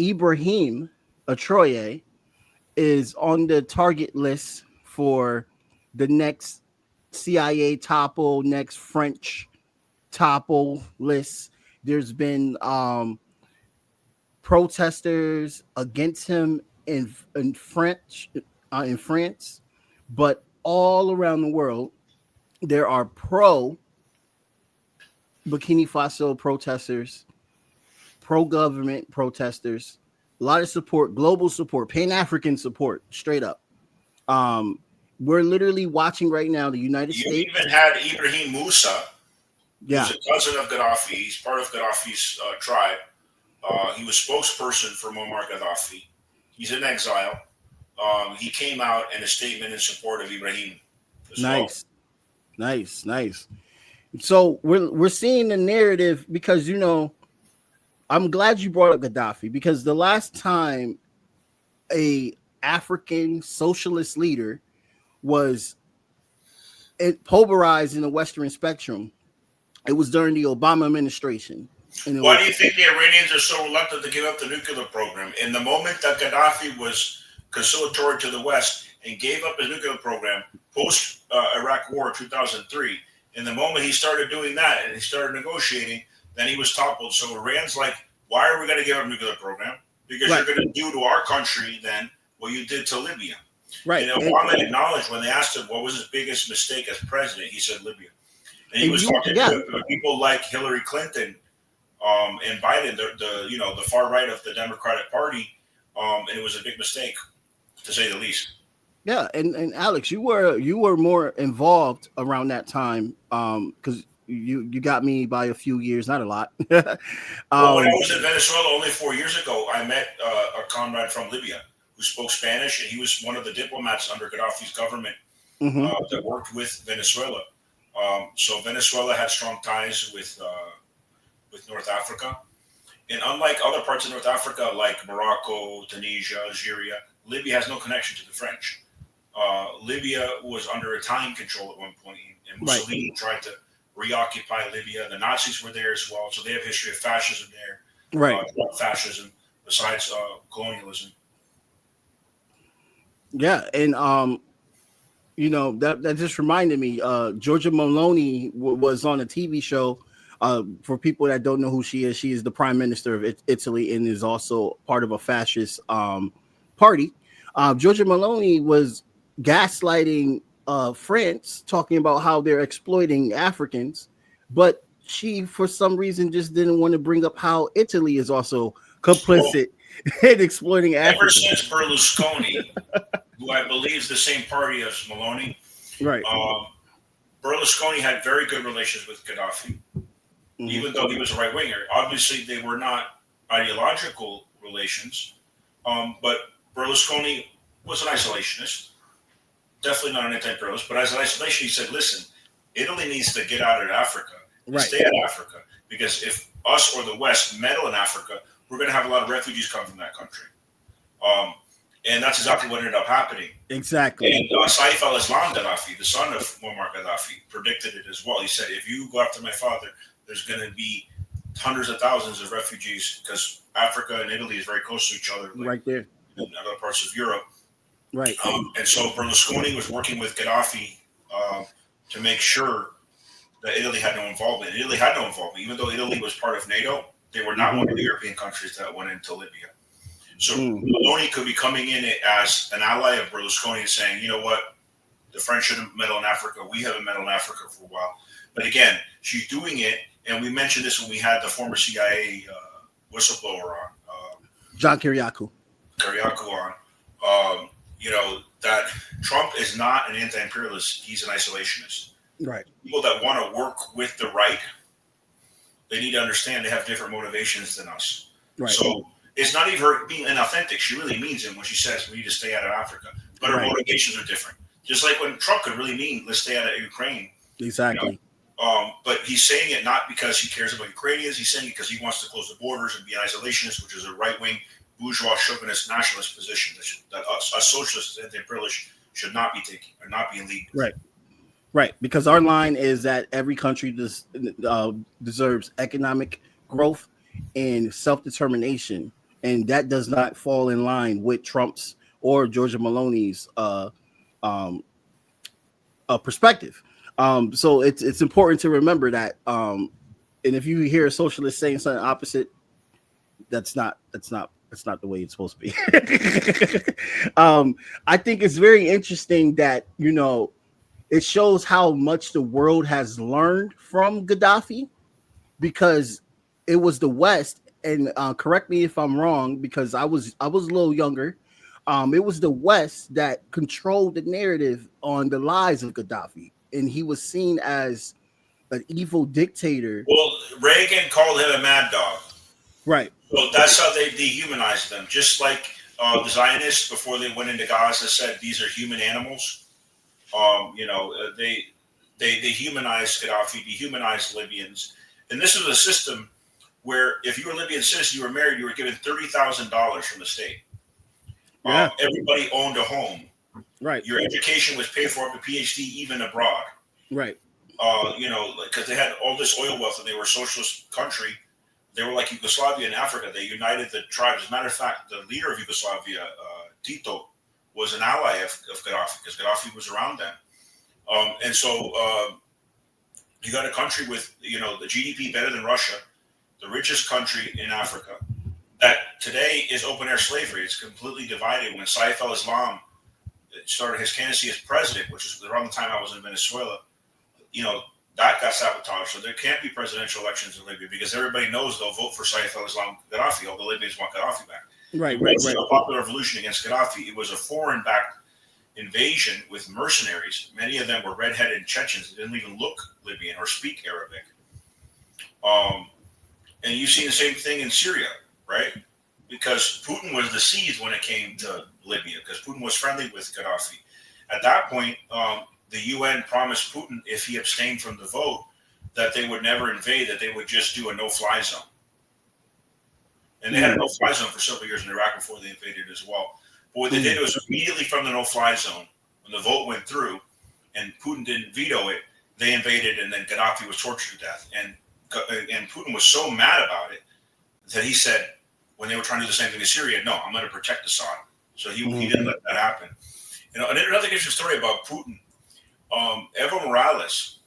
Ibrahim Traoré is on the target list for the next CIA topple, next French topple list. There's been protesters against him in France, but all around the world there are pro Burkina Faso protesters, pro government protesters, a lot of support, global support, Pan African support, straight up. Um, we're literally watching right now the United You States. even had Ibrahim Musa, Yeah, who's a cousin of Gaddafi. He's part of Gaddafi's tribe. He was spokesperson for Muammar Gaddafi. He's in exile. He came out in a statement in support of Ibrahim as well. nice, nice. So we're seeing the narrative because I'm glad you brought up Gaddafi because the last time a African socialist leader was pulverized in the Western spectrum, it was during the Obama administration. And Why do you think the Iranians are so reluctant to give up the nuclear program? In the moment that Gaddafi was conciliatory to the West and gave up his nuclear program post Iraq War 2003, in the moment he started doing that and he started negotiating, then he was toppled. So Iran's like, why are we going to give up a nuclear program? Because you're going to do to our country then what you did to Libya. Right. And Obama acknowledged when they asked him what was his biggest mistake as president, he said Libya. And he was talking to people like Hillary Clinton and Biden, the far right of the Democratic Party, and it was a big mistake, to say the least. Yeah, and Alex, you were more involved around that time because you got me by a few years, not a lot. Well, when I was in Venezuela only 4 years ago, I met a comrade from Libya who spoke Spanish, and he was one of the diplomats under Gaddafi's government that worked with Venezuela. So Venezuela had strong ties with North Africa. And unlike other parts of North Africa, like Morocco, Tunisia, Algeria, Libya has no connection to the French. Libya was under Italian control at one point, and Mussolini tried to reoccupy Libya. The Nazis were there as well, so they have history of fascism there. Right. Fascism, besides colonialism. Yeah, and that just reminded me. Georgia Maloney was on a TV show. For people that don't know who she is the prime minister of Italy and is also part of a fascist party. Georgia Maloney was gaslighting France, talking about how they're exploiting Africans, but she, for some reason, just didn't want to bring up how Italy is also complicit in exploiting Africans. Ever since Berlusconi, who I believe is the same party as Maloney, right? Berlusconi had very good relations with Gaddafi. Even though he was a right winger. Obviously, they were not ideological relations, but Berlusconi was an isolationist, definitely not an anti-imperialist, but as an isolationist, he said, listen, Italy needs to get out of Africa and stay out of Africa, because if us or the West meddle in Africa, we're going to have a lot of refugees come from that country. And that's exactly what ended up happening. Exactly. And Saif al-Islam Gaddafi, the son of Muammar Gaddafi, predicted it as well. He said, if you go after my father, there's going to be hundreds of thousands of refugees, because Africa and Italy is very close to each other. Right there. In other parts of Europe. Right. And so Berlusconi was working with Gaddafi to make sure that Italy had no involvement. Italy had no involvement. Even though Italy was part of NATO, they were not one of the European countries that went into Libya. So Meloni could be coming in as an ally of Berlusconi and saying, you know what, the French shouldn't meddle in Africa. We haven't meddled in Africa for a while. But again, she's doing it, and we mentioned this when we had the former CIA whistleblower on. John Kiriakou on. That Trump is not an anti-imperialist. He's an isolationist. Right. People that want to work with the right, they need to understand they have different motivations than us. Right. So it's not even her being inauthentic. She really means it when she says we need to stay out of Africa. But her motivations are different. Just like when Trump could really mean let's stay out of Ukraine. Exactly. But he's saying it not because he cares about Ukrainians. He's saying it because he wants to close the borders and be an isolationist, which is a right-wing, bourgeois, chauvinist, nationalist position that us socialists and anti-imperialists should not be taking or not be in league. Right. Because our line is that every country deserves economic growth and self-determination. and that does not fall in line with Trump's or Georgia Maloney's um, perspective. So it's important to remember that. And if you hear a socialist saying something opposite, that's not the way it's supposed to be. I think it's very interesting that it shows how much the world has learned from Gaddafi, because it was the West, and correct me if I'm wrong, because I was a little younger. It was the West that controlled the narrative on the lies of Gaddafi, and he was seen as an evil dictator. Well, Reagan called him a mad dog. Right. So that's how they dehumanized them. Just like the Zionists, before they went into Gaza, said these are human animals. They dehumanized Gaddafi, dehumanized Libyans. And this was a system where if you were a Libyan citizen, you were married, you were given $30,000 from the state. Yeah. Everybody owned a home. Right. Your education was paid for up to PhD, even abroad. Right. Because they had all this oil wealth and they were a socialist country. They were like Yugoslavia in Africa. They united the tribes. As a matter of fact, the leader of Yugoslavia, Tito, was an ally of Gaddafi because Gaddafi was around them. And so you got a country with, the GDP better than Russia, the richest country in Africa, that today is open-air slavery. It's completely divided. When Saif al-Islam started his candidacy as president, which is around the time I was in Venezuela, that got sabotaged. So there can't be presidential elections in Libya because everybody knows they'll vote for Saif al-Islam Gaddafi. All the Libyans want Gaddafi back. Right. It wasn't a popular revolution against Gaddafi. It was a foreign-backed invasion with mercenaries. Many of them were red-headed Chechens. They didn't even look Libyan or speak Arabic. And you've seen the same thing in Syria, right? Because Putin was deceived when it came to Libya, because Putin was friendly with Gaddafi. At that point, the UN promised Putin, if he abstained from the vote, that they would never invade, that they would just do a no-fly zone. And they had a no-fly zone for several years in Iraq before they invaded as well. But what they did was immediately from the no-fly zone, when the vote went through and Putin didn't veto it, they invaded, and then Gaddafi was tortured to death. And Putin was so mad about it that he said, when they were trying to do the same thing in Syria, no, I'm going to protect Assad. So he didn't let that happen. Another interesting story about Putin. Evo Morales,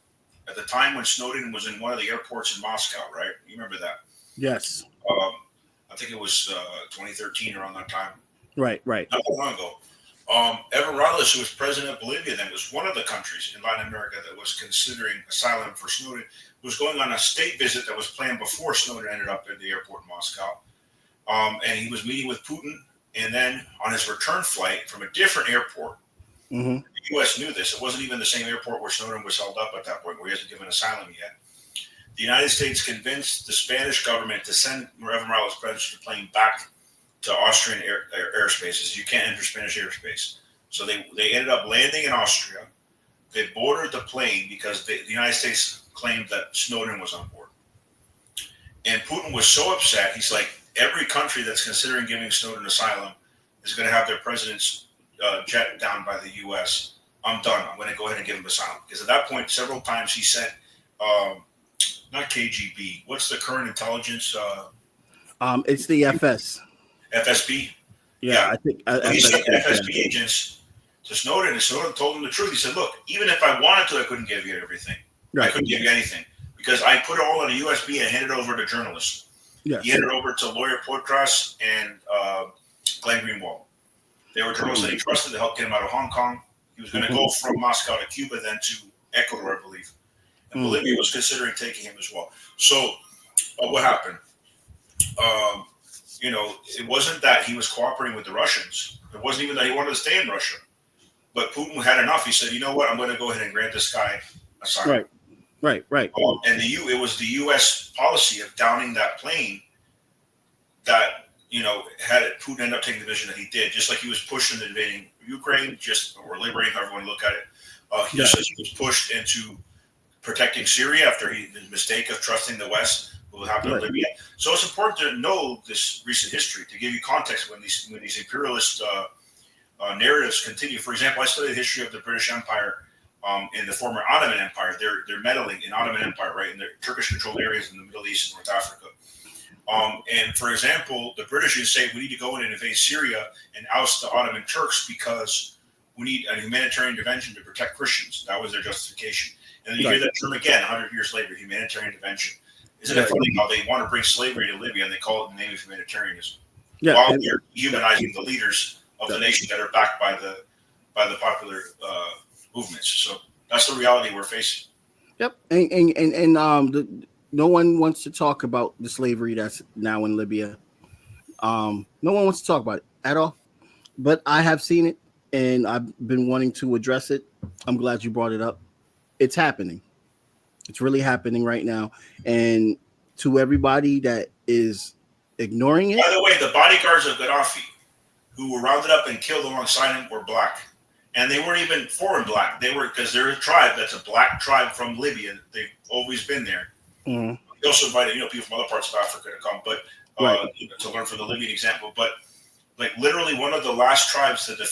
at the time when Snowden was in one of the airports in Moscow, right? You remember that? Yes. I think it was 2013 around that time. Right. Not that long ago. Evo Morales, who was president of Bolivia then, was one of the countries in Latin America that was considering asylum for Snowden, was going on a state visit that was planned before Snowden ended up at the airport in Moscow. And he was meeting with Putin. And then on his return flight from a different airport, the U.S. knew this. It wasn't even the same airport where Snowden was held up at that point, where he hasn't given asylum yet. The United States convinced the Spanish government to send Evo Morales' president plane back to Austrian airspaces. You can't enter Spanish airspace. So they ended up landing in Austria. They boarded the plane because the United States claimed that Snowden was on board. And Putin was so upset, he's like, every country that's considering giving Snowden asylum is going to have their president's jet down by the U.S. I'm done. I'm going to go ahead and give him asylum. Because at that point, several times he said, not KGB, what's the current intelligence? It's the FS. FSB? Yeah. I think he sent FSB agents to Snowden, and Snowden told him the truth. He said, look, even if I wanted to, I couldn't give you everything. Right. I couldn't give you anything because I put it all on a USB and handed it over to journalists. Yes. He handed it over to lawyer Poitras and Glenn Greenwald. They were journalists that he trusted to help get him out of Hong Kong. He was going to go from Moscow to Cuba, then to Ecuador, I believe. And Bolivia was considering taking him as well. So what happened? It wasn't that he was cooperating with the Russians. It wasn't even that he wanted to stay in Russia. But Putin had enough. He said, you know what? I'm going to go ahead and grant this guy asylum. Right. And it was the U.S. policy of downing that plane that, had Putin end up taking the position that he did, just like he was pushed into invading Ukraine, or liberating, however you want to look at it. He was pushed into protecting Syria after his mistake of trusting the West will happen in Libya. So it's important to know this recent history to give you context when these imperialist narratives continue. For example, I studied the history of the British Empire in the former Ottoman Empire. They're meddling in Ottoman Empire, right, in the Turkish-controlled areas in the Middle East and North Africa. And for example, the British would say we need to go in and invade Syria and oust the Ottoman Turks because we need a humanitarian intervention to protect Christians. That was their justification. And then you hear that term again 100 years later, humanitarian intervention. Isn't it funny how they want to bring slavery to Libya and they call it in the name of humanitarianism? Yeah. While they're humanizing the leaders of the nation that are backed by the popular movements. So that's the reality we're facing. Yep. And no one wants to talk about the slavery that's now in Libya. No one wants to talk about it at all. But I have seen it and I've been wanting to address it. I'm glad you brought it up. It's happening. It's really happening right now. And to everybody that is ignoring it. By the way, the bodyguards of Gaddafi who were rounded up and killed alongside him were black. And they weren't even foreign black. They were, because they're a tribe that's a black tribe from Libya. They've always been there. Mm-hmm. They also invited, people from other parts of Africa to come, but to learn from the Libyan example. But like literally one of the last tribes to